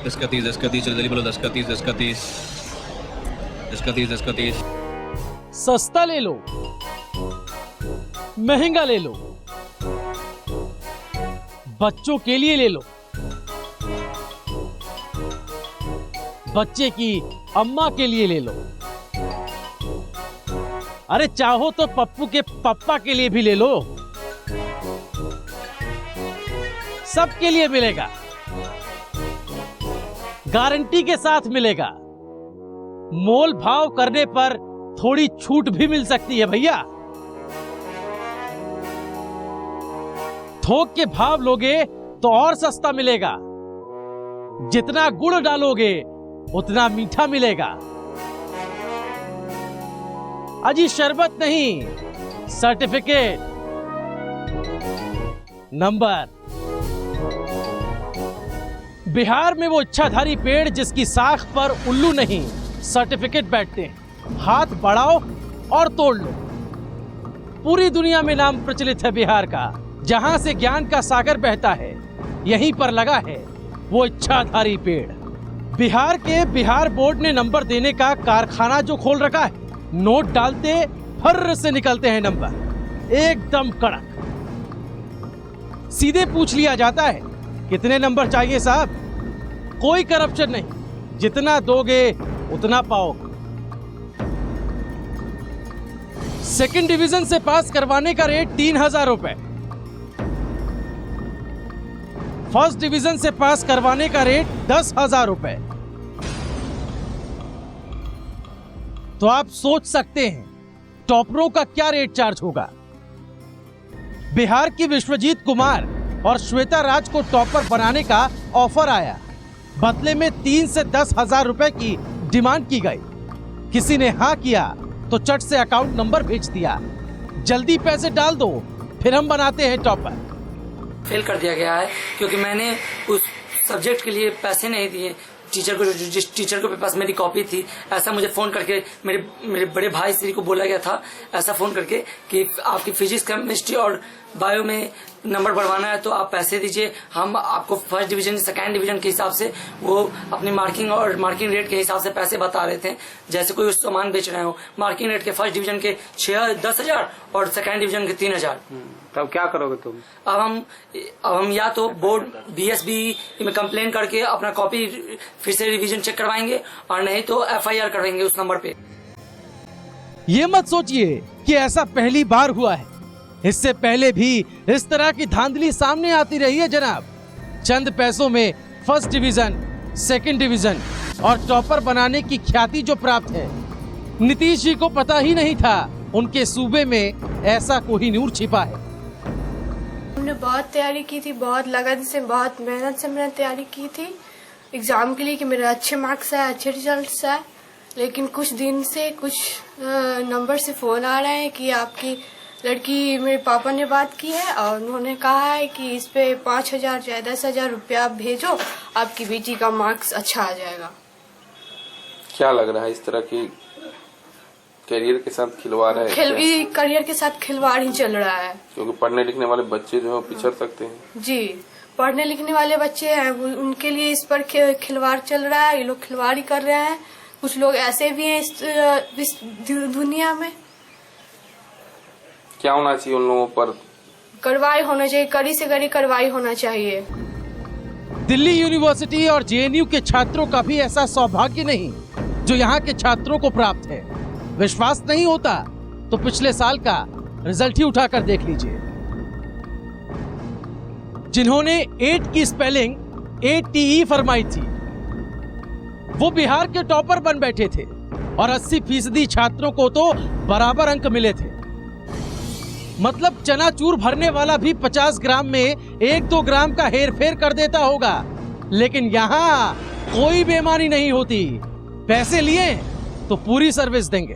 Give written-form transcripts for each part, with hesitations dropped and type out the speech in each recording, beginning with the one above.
10 का 30, 10 का 30, जल्दी बोलो 10 का 30, 10 का 30, 10 का 30, 10 का 30। सस्ता ले लो, महंगा ले लो, बच्चों के लिए ले लो, बच्चे की अम्मा के लिए ले लो, अरे चाहो तो पप्पू के पप्पा के लिए भी ले लो, सबके लिए मिलेगा, गारंटी के साथ मिलेगा। मोल भाव करने पर थोड़ी छूट भी मिल सकती है भैया। थोक के भाव लोगे तो और सस्ता मिलेगा। जितना गुड़ डालोगे उतना मीठा मिलेगा। अजी शरबत नहीं, सर्टिफिकेट, नंबर। बिहार में वो इच्छाधारी पेड़ जिसकी साख पर उल्लू नहीं, सर्टिफिकेट बैठते हैं। हाथ बढ़ाओ और तोड़ लो। पूरी दुनिया में नाम प्रचलित है बिहार का। जहां से ज्ञान का सागर बहता है, यहीं पर लगा है वो इच्छाधारी पेड़। बिहार के बिहार बोर्ड ने नंबर देने का कारखाना जो खोल रखा है, नोट डालते फर्र से निकलते हैं नंबर, एकदम कड़क। सीधे पूछ लिया जाता है, कितने नंबर चाहिए साहब? कोई करप्शन नहीं, जितना दोगे उतना पाओगे। सेकंड डिवीजन से पास करवाने का रेट 3,000 रुपए, फर्स्ट डिवीजन से पास करवाने का रेट 10,000 रुपए। तो आप सोच सकते हैं टॉपरों का क्या रेट चार्ज होगा। बिहार की विश्वजीत कुमार और श्वेता राज को टॉपर बनाने का ऑफर आया। बदले में 3 से 10,000 रुपए की डिमांड की गई। किसी ने हाँ किया तो चट से अकाउंट नंबर भेज दिया, जल्दी पैसे डाल दो फिर हम बनाते हैं टॉपर। फेल कर दिया गया है क्योंकि मैंने उस सब्जेक्ट के लिए पैसे नहीं दिए। टीचर को, जिस टीचर के पास मेरी कॉपी थी, ऐसा मुझे फोन करके मेरे बड़े भाई श्री को बोला गया था, ऐसा फोन करके कि आपकी फिजिक्स, केमिस्ट्री और बायो में नंबर बढ़वाना है तो आप पैसे दीजिए, हम आपको फर्स्ट डिवीजन सेकंड डिवीजन के हिसाब से वो अपनी मार्किंग और मार्किंग रेट के हिसाब से पैसे बता रहे थे। जैसे कोई उस सामान बेच रहे हो, मार्किंग रेट के फर्स्ट डिवीजन के 10,000 और सेकंड डिवीजन के 3,000। तब क्या करोगे तुम? अब हम या तो बोर्ड बीएसबी में कंप्लेन करके अपना कॉपी फिर से रिवीजन चेक करवाएंगे और नहीं तो एफआईआर करवाएंगे उस नंबर पे। ये मत सोचिए कि ऐसा पहली बार हुआ है, इससे पहले भी इस तरह की धांधली सामने आती रही है जनाब। चंद पैसों में फर्स्ट डिवीजन, सेकंड डिवीजन और टॉपर बनाने की ख्याति जो प्राप्त है, नीतीश जी को पता ही नहीं था उनके सूबे में ऐसा कोहिनूर छिपा है। हमने बहुत तैयारी की थी, बहुत लगन से, बहुत मेहनत से मैंने तैयारी की थी एग्जाम के लिए कि मेरे अच्छे मार्क्स आए, अच्छे रिजल्ट्स आए। लेकिन कुछ दिन से कुछ नंबर से फोन आ रहे हैं कि आपकी लड़की, मेरे पापा ने बात की है और उन्होंने कहा है कि इस पे 5,000 या 10,000 रुपया आप भेजो, आपकी बेटी का मार्क्स अच्छा आ जाएगा। क्या लग रहा है इस तरह की करियर के साथ खिलवाड़ है? करियर के साथ खिलवाड़ ही चल रहा है क्योंकि पढ़ने लिखने वाले बच्चे जो है पिछड़ सकते हैं। जी, पढ़ने लिखने वाले बच्चे हैं, उनके लिए इस पर खिलवाड़ चल रहा है। ये लोग खिलवाड़ ही कर रहे हैं। कुछ लोग ऐसे भी हैं इस दुनिया में। क्या होना चाहिए उन लोगों पर? कार्रवाई होना चाहिए, कड़ी से कड़ी कार्रवाई होना चाहिए। दिल्ली यूनिवर्सिटी और जेएनयू के छात्रों का भी ऐसा सौभाग्य नहीं जो यहाँ के छात्रों को प्राप्त है। विश्वास नहीं होता तो पिछले साल का रिजल्ट ही उठाकर देख लीजिए। जिन्होंने 8 की स्पेलिंग ATE फरमाई थी, वो बिहार के टॉपर बन बैठे थे और 80% छात्रों को तो बराबर अंक मिले थे। मतलब चनाचूर भरने वाला भी 50 ग्राम में 1-2 ग्राम का हेरफेर कर देता होगा, लेकिन यहाँ कोई बेईमानी नहीं होती। पैसे लिए तो पूरी सर्विस देंगे।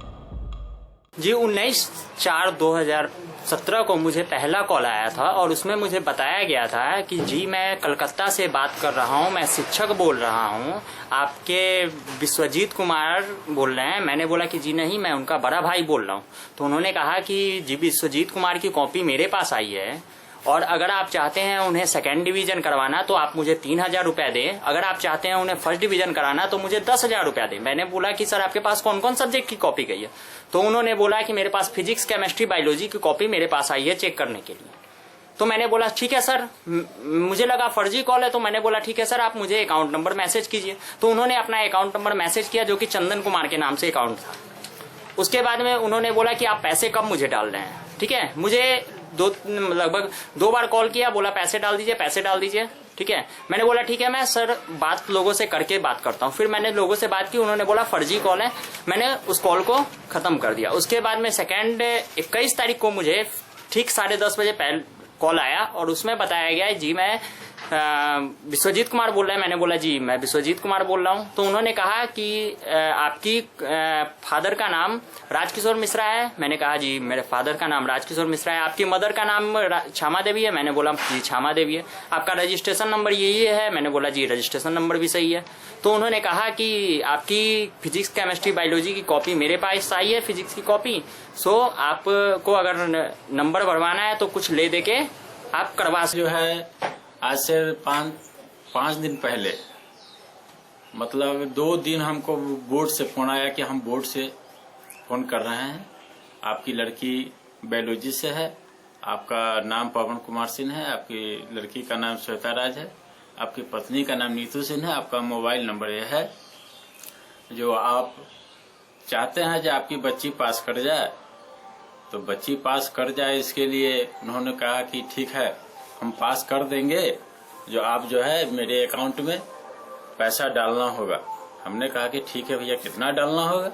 जी 19/4/2017 को मुझे पहला कॉल आया था और उसमें मुझे बताया गया था कि जी मैं कलकत्ता से बात कर रहा हूँ, मैं शिक्षक बोल रहा हूँ, आपके विश्वजीत कुमार बोल रहे हैं। मैंने बोला कि जी नहीं, मैं उनका बड़ा भाई बोल रहा हूँ। तो उन्होंने कहा कि जी विश्वजीत कुमार की कॉपी मेरे पास आई है और अगर आप चाहते हैं उन्हें सेकेंड डिवीजन करवाना तो आप मुझे 3,000 रुपया दें, अगर आप चाहते हैं उन्हें फर्स्ट डिवीजन कराना तो मुझे 10,000 रुपया दें। मैंने बोला कि सर आपके पास कौन कौन सब्जेक्ट की कॉपी गई है? तो उन्होंने बोला कि मेरे पास फिजिक्स, केमिस्ट्री, बायोलॉजी की कॉपी मेरे पास आई है चेक करने के लिए। तो मैंने बोला ठीक है सर, मुझे लगा फर्जी कॉल है, तो मैंने बोला ठीक है सर, आप मुझे अकाउंट नंबर मैसेज कीजिए। तो उन्होंने अपना अकाउंट नंबर मैसेज किया जो कि चंदन कुमार के नाम से अकाउंट था। उसके बाद में उन्होंने बोला कि आप पैसे कब मुझे डाल रहे हैं, ठीक है। मुझे लगभग 2 बार कॉल किया, बोला पैसे डाल दीजिए, पैसे डाल दीजिए, ठीक है। मैंने बोला ठीक है, मैं सर बात लोगों से करके बात करता हूँ। फिर मैंने लोगों से बात की, उन्होंने बोला फर्जी कॉल है, मैंने उस कॉल को खत्म कर दिया। उसके बाद में सेकेंड 21 तारीख को मुझे ठीक 10:30 बजे पहले कॉल आया और उसमें बताया गया है जी मैं विश्वजीत कुमार बोल रहा है। मैंने बोला जी मैं विश्वजीत कुमार बोल रहा हूँ। तो उन्होंने कहा कि आपकी फादर का नाम राजकिशोर मिश्रा है। मैंने कहा जी मेरे फादर का नाम राजकिशोर मिश्रा है। आपकी मदर का नाम क्षमा देवी है। मैंने बोला जी क्षमा देवी है। आपका रजिस्ट्रेशन नंबर यही है। मैंने बोला जी रजिस्ट्रेशन नंबर भी सही है। तो उन्होंने कहा कि आपकी फिजिक्स, केमिस्ट्री, बायोलॉजी की कॉपी मेरे पास आई है, फिजिक्स की कॉपी। सो आपको अगर नंबर भरवाना है तो कुछ ले दे के आप करवा जो है आज से 5 दिन पहले, मतलब 2 दिन हमको बोर्ड से फोन आया कि हम बोर्ड से फोन कर रहे हैं, आपकी लड़की बायोलॉजी से है, आपका नाम पवन कुमार सिंह है, आपकी लड़की का नाम श्वेता राज है, आपकी पत्नी का नाम नीतू सिंह है, आपका मोबाइल नंबर यह है, जो आप चाहते हैं कि आपकी बच्ची पास कर जाए तो बच्ची पास कर जाए, इसके लिए उन्होंने कहा कि ठीक है हम पास कर देंगे, जो आप जो है मेरे अकाउंट में पैसा डालना होगा। हमने कहा कि ठीक है भैया कितना डालना होगा?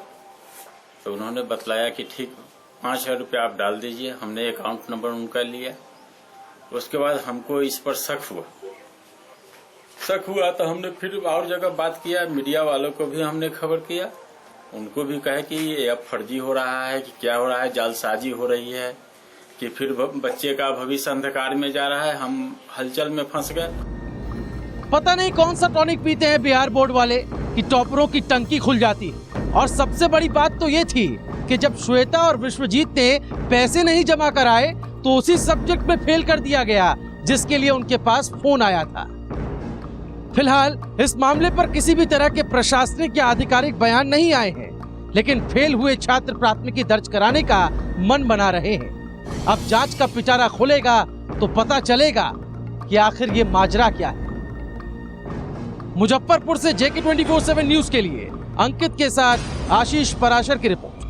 तो उन्होंने बतलाया कि ठीक 5,000 रुपया आप डाल दीजिए। हमने अकाउंट नंबर उनका लिया। उसके बाद हमको इस पर शक हुआ तो हमने फिर और जगह बात किया, मीडिया वालों को भी हमने खबर किया, उनको भी कहे कि ये अब फर्जी हो रहा है कि क्या हो रहा है, जालसाजी हो रही है, कि फिर बच्चे का भविष्य अंधकार में जा रहा है। हम हलचल में फंस गए। पता नहीं कौन सा टॉनिक पीते हैं बिहार बोर्ड वाले कि टॉपरों की टंकी खुल जाती है। और सबसे बड़ी बात तो ये थी कि जब श्वेता और विश्वजीत ने पैसे नहीं जमा कराए तो उसी सब्जेक्ट में फेल कर दिया गया जिसके लिए उनके पास फोन आया था। फिलहाल इस मामले पर किसी भी तरह के प्रशासनिक या आधिकारिक बयान नहीं आए हैं, लेकिन फेल हुए छात्र प्राथमिकी दर्ज कराने का मन बना रहे हैं। अब जांच का पिटारा खुलेगा तो पता चलेगा कि आखिर ये माजरा क्या है। मुजफ्फरपुर से JK 24/7 न्यूज के लिए अंकित के साथ आशीष पराशर की रिपोर्ट।